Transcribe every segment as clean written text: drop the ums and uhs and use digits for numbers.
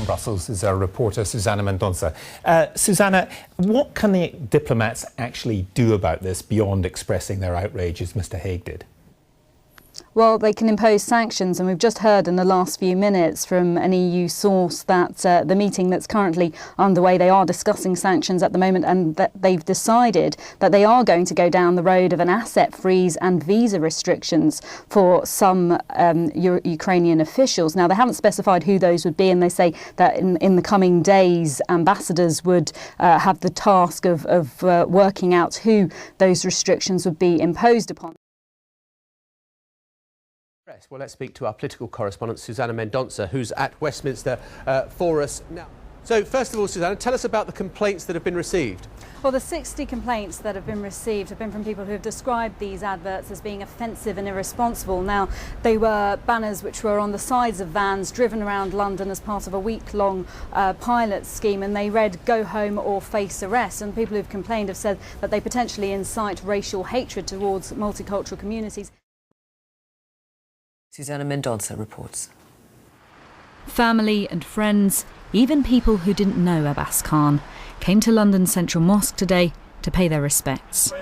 From Brussels is our reporter Susana Mendonça. Susana, what can the diplomats actually do about this beyond expressing their outrage as Mr Hague did? Well, they can impose sanctions, and we've just heard in the last few minutes from an EU source that the meeting that's currently underway, they are discussing sanctions at the moment, and that they've decided that they are going to go down the road of an asset freeze and visa restrictions for some Ukrainian officials. Now, they haven't specified who those would be, and they say that in the coming days, ambassadors would have the task of working out who those restrictions would be imposed upon. Well, let's speak to our political correspondent, Susana Mendonça, who's at Westminster for us now. So, first of all, Susana, tell us about the complaints that have been received. Well, the 60 complaints that have been received have been from people who have described these adverts as being offensive and irresponsible. Now, they were banners which were on the sides of vans driven around London as part of a week-long pilot scheme, and they read "Go home or face arrest." And people who've complained have said that they potentially incite racial hatred towards multicultural communities. Susana Mendonça reports. Family and friends, even people who didn't know Abbas Khan, came to London's Central Mosque today to pay their respects.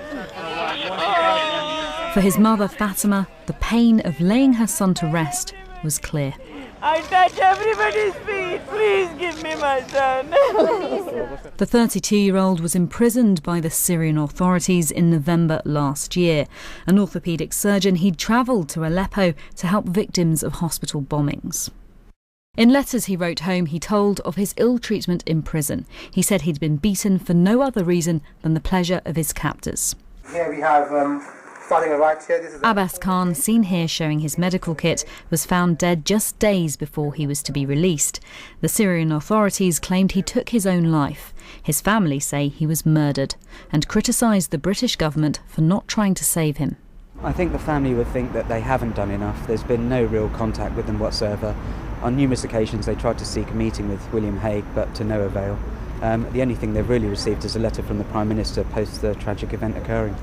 For his mother Fatima, the pain of laying her son to rest was clear. I touch everybody's feet. Please give me my son. The 32-year-old was imprisoned by the Syrian authorities in November last year. An orthopaedic surgeon, he'd travelled to Aleppo to help victims of hospital bombings. In letters he wrote home, he told of his ill treatment in prison. He said he'd been beaten for no other reason than the pleasure of his captors. Here we have starting right here. This is Abbas Khan, seen here showing his medical kit, was found dead just days before he was to be released. The Syrian authorities claimed he took his own life. His family say he was murdered and criticised the British government for not trying to save him. I think the family would think that they haven't done enough. There's been no real contact with them whatsoever. On numerous occasions they tried to seek a meeting with William Hague, but to no avail. The only thing they've really received is a letter from the Prime Minister post the tragic event occurring.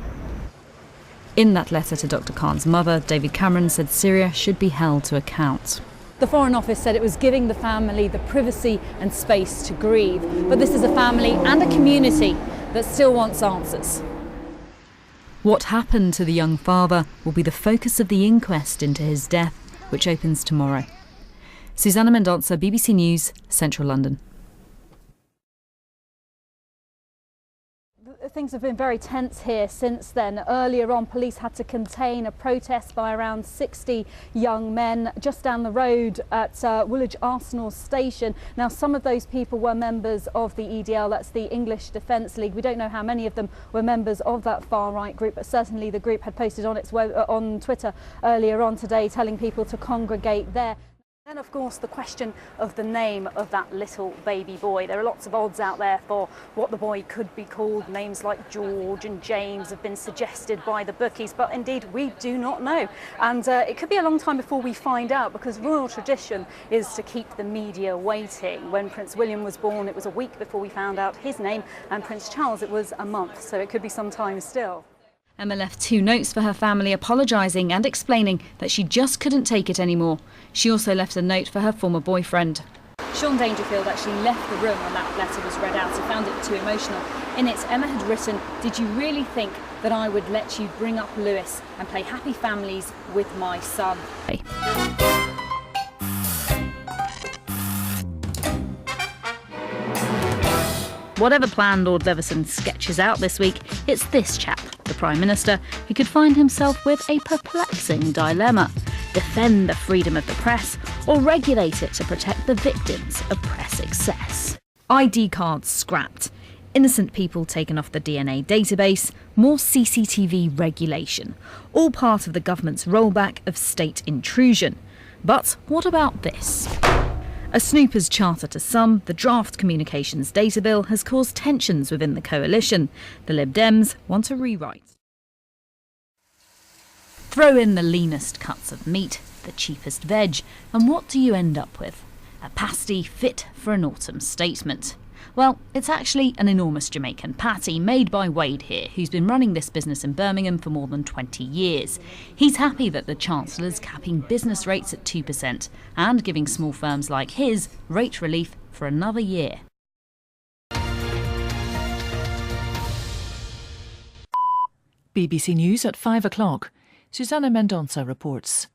In that letter to Dr Khan's mother, David Cameron said Syria should be held to account. The Foreign Office said it was giving the family the privacy and space to grieve. But this is a family and a community that still wants answers. What happened to the young father will be the focus of the inquest into his death, which opens tomorrow. Susana Mendonça, BBC News, Central London. Things have been very tense here since then. Earlier on, police had to contain a protest by around 60 young men just down the road at Woolwich Arsenal Station. Now, some of those people were members of the EDL, that's the English Defence League. We don't know how many of them were members of that far-right group, but certainly the group had posted on its on Twitter earlier on today telling people to congregate there. Then, of course, the question of the name of that little baby boy. There are lots of odds out there for what the boy could be called. Names like George and James have been suggested by the bookies, but indeed we do not know. And it could be a long time before we find out, because royal tradition is to keep the media waiting. When Prince William was born, it was a week before we found out his name, and Prince Charles, it was a month, so it could be some time still. Emma left 2 notes for her family apologising and explaining that she just couldn't take it anymore. She also left a note for her former boyfriend. Sean Dangerfield actually left the room when that letter was read out. He found it too emotional. In it, Emma had written, "Did you really think that I would let you bring up Lewis and play happy families with my son?" Whatever plan Lord Leveson sketches out this week, it's this chap, the Prime Minister, who could find himself with a perplexing dilemma: defend the freedom of the press or regulate it to protect the victims of press excess. ID cards scrapped, innocent people taken off the DNA database, more CCTV regulation, all part of the government's rollback of state intrusion. But what about this? A snooper's charter to some, the draft communications data bill has caused tensions within the coalition. The Lib Dems want a rewrite. Throw in the leanest cuts of meat, the cheapest veg, and what do you end up with? A pasty fit for an autumn statement. Well, it's actually an enormous Jamaican patty made by Wade here, who's been running this business in Birmingham for more than 20 years. He's happy that the Chancellor's capping business rates at 2% and giving small firms like his rate relief for another year. BBC News at 5 o'clock. Susana Mendonça reports.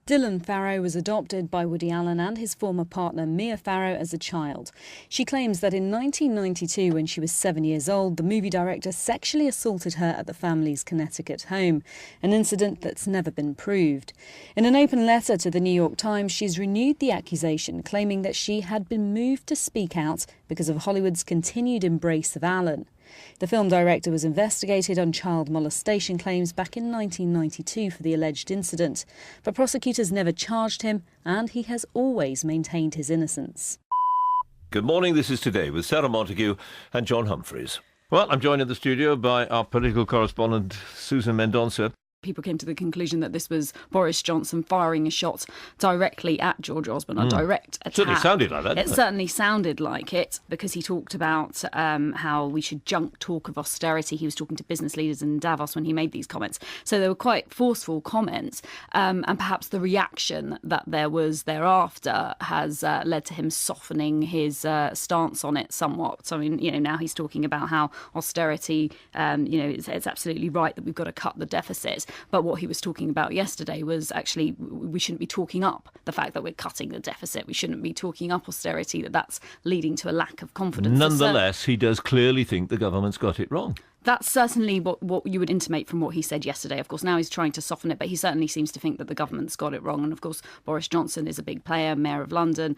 Dylan Farrow was adopted by Woody Allen and his former partner Mia Farrow as a child. She claims that in 1992, when she was 7 years old, the movie director sexually assaulted her at the family's Connecticut home, an incident that's never been proved. In an open letter to the New York Times, she's renewed the accusation, claiming that she had been moved to speak out because of Hollywood's continued embrace of Allen. The film director was investigated on child molestation claims back in 1992 for the alleged incident, but prosecutors never charged him, and he has always maintained his innocence. Good morning, this is Today with Sarah Montague and John Humphreys. Well, I'm joined in the studio by our political correspondent, Susan Mendonça. People came to the conclusion that this was Boris Johnson firing a shot directly at George Osborne, a direct attack. Certainly sounded like that, It certainly sounded like it, because he talked about how we should junk talk of austerity. He was talking to business leaders in Davos when he made these comments. So they were quite forceful comments, and perhaps the reaction that there was thereafter has led to him softening his stance on it somewhat. So, I mean, now he's talking about how austerity, it's absolutely right that we've got to cut the deficit. But what he was talking about yesterday was actually we shouldn't be talking up the fact that we're cutting the deficit. We shouldn't be talking up austerity, that's leading to a lack of confidence. Nonetheless, he does clearly think the government's got it wrong. That's certainly what you would intimate from what he said yesterday. Of course, now he's trying to soften it, but he certainly seems to think that the government's got it wrong. And of course, Boris Johnson is a big player, Mayor of London.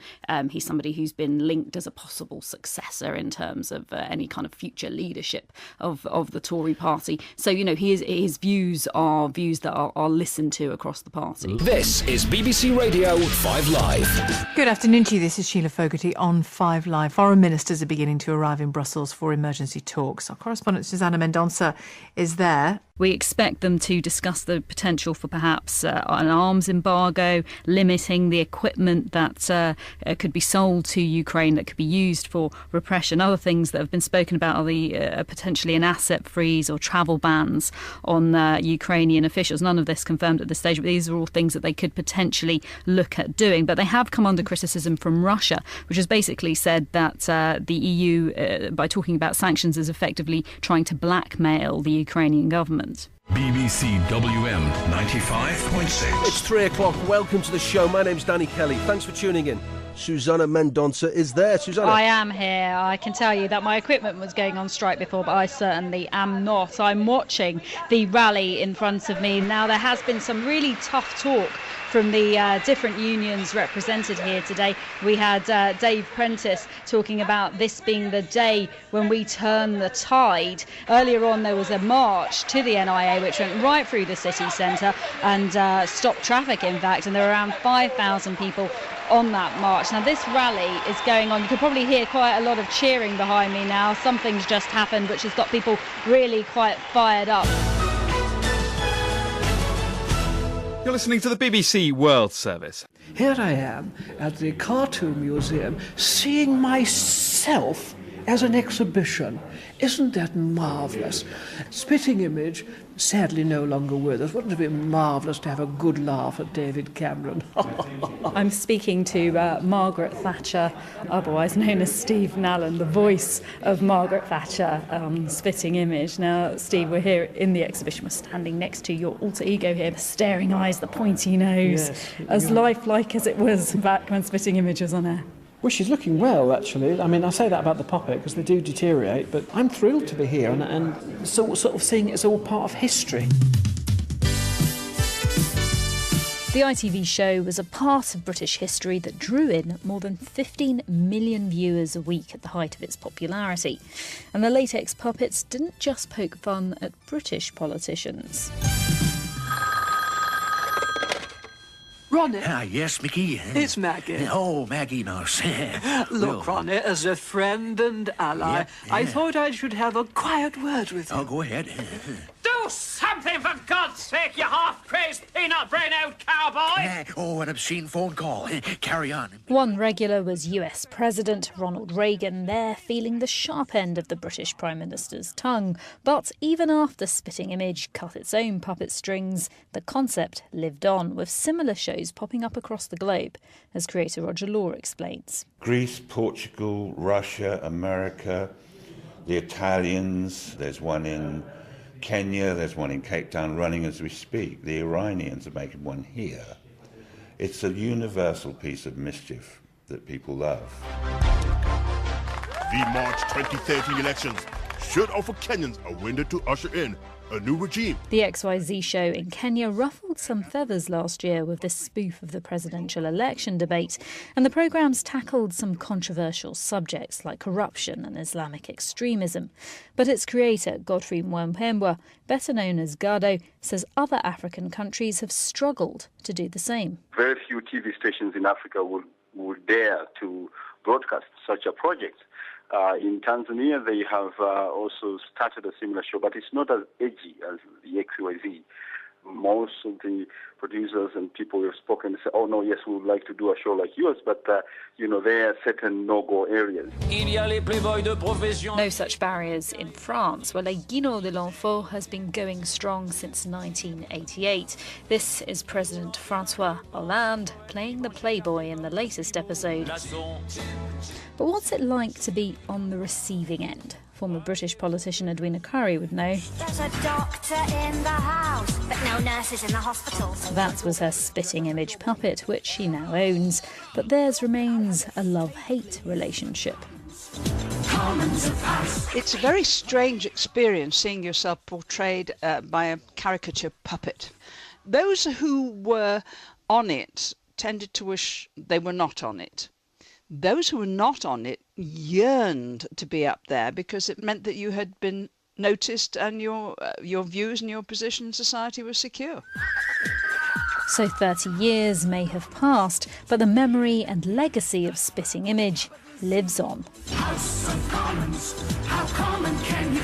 He's somebody who's been linked as a possible successor in terms of any kind of future leadership of the Tory party. So, his views are views that are listened to across the party. This is BBC Radio 5 Live. Good afternoon to you. This is Sheila Fogarty on 5 Live. Foreign ministers are beginning to arrive in Brussels for emergency talks. Our correspondent Susana Mendonça is there. We expect them to discuss the potential for perhaps an arms embargo, limiting the equipment that could be sold to Ukraine that could be used for repression. Other things that have been spoken about are the potentially an asset freeze or travel bans on Ukrainian officials. None of this confirmed at this stage, but these are all things that they could potentially look at doing. But they have come under criticism from Russia, which has basically said that the EU, by talking about sanctions, is effectively trying to blackmail the Ukrainian government. BBC WM 95.6. It's 3 o'clock. Welcome to the show. My name's Danny Kelly. Thanks for tuning in. Susana Mendonça is there. Susana. I am here. I can tell you that my equipment was going on strike before, but I certainly am not. I'm watching the rally in front of me. Now, there has been some really tough talk from the different unions represented here today. We had Dave Prentice talking about this being the day when we turn the tide. Earlier on, there was a march to the NIA which went right through the city centre and stopped traffic, in fact, and there were around 5,000 people on that march. Now, this rally is going on. You can probably hear quite a lot of cheering behind me now. Something's just happened which has got people really quite fired up. You're listening to the BBC World Service. Here I am at the Cartoon Museum, seeing myself as an exhibition. Isn't that marvellous? Spitting Image, sadly no longer with us. Wouldn't it be marvellous to have a good laugh at David Cameron? I'm speaking to Margaret Thatcher, otherwise known as Steve Nallen, the voice of Margaret Thatcher on Spitting Image. Now, Steve, we're here in the exhibition. We're standing next to your alter ego here, the staring eyes, the pointy nose, Yes, as lifelike as it was back when Spitting Image was on air. Well, she's looking well, actually. I mean, I say that about the puppet because they do deteriorate, but I'm thrilled to be here and sort of seeing it's all part of history. The ITV show was a part of British history that drew in more than 15 million viewers a week at the height of its popularity. And the latex puppets didn't just poke fun at British politicians. Ronnie. Yes, Mickey. It's Maggie. Oh, Maggie, nurse. Look, Ronnie, as a friend and ally, I thought I should have a quiet word with you. Oh, go ahead. Do something! something, for God's sake, you half-crazed, peanut-brain-out cowboy! Oh, an obscene phone call. Carry on. One regular was US President Ronald Reagan, there feeling the sharp end of the British Prime Minister's tongue. But even after Spitting Image cut its own puppet strings, the concept lived on, with similar shows popping up across the globe, as creator Roger Law explains. Greece, Portugal, Russia, America, the Italians, there's one in Kenya, there's one in Cape Town running as we speak. The Iranians are making one here. It's a universal piece of mischief that people love. The March 2013 elections should offer Kenyans a window to usher in a new regime. The XYZ show in Kenya ruffled some feathers last year with this spoof of the presidential election debate, and the programmes tackled some controversial subjects like corruption and Islamic extremism. But its creator, Godfrey Mwempembwa, better known as Gado, says other African countries have struggled to do the same. Very few TV stations in Africa would dare to broadcast such a project. In Tanzania, they have also started a similar show, but it's not as edgy as the XYZ. Most of the producers and people who have spoken say, oh, no, yes, we would like to do a show like yours, but, there are certain no-go areas. No such barriers in France, where Les Guineaux de l'Enfant has been going strong since 1988. This is President Francois Hollande playing the Playboy in the latest episode. But what's it like to be on the receiving end? Former British politician Edwina Curry would know. There's a doctor in the house, but no nurses in the hospital. That was her Spitting Image puppet, which she now owns. But theirs remains a love-hate relationship. It's a very strange experience seeing yourself portrayed by a caricature puppet. Those who were on it tended to wish they were not on it. Those who were not on it yearned to be up there because it meant that you had been noticed and your views and your position in society were secure. So 30 years may have passed, but the memory and legacy of Spitting Image lives on. House of Commons, how common can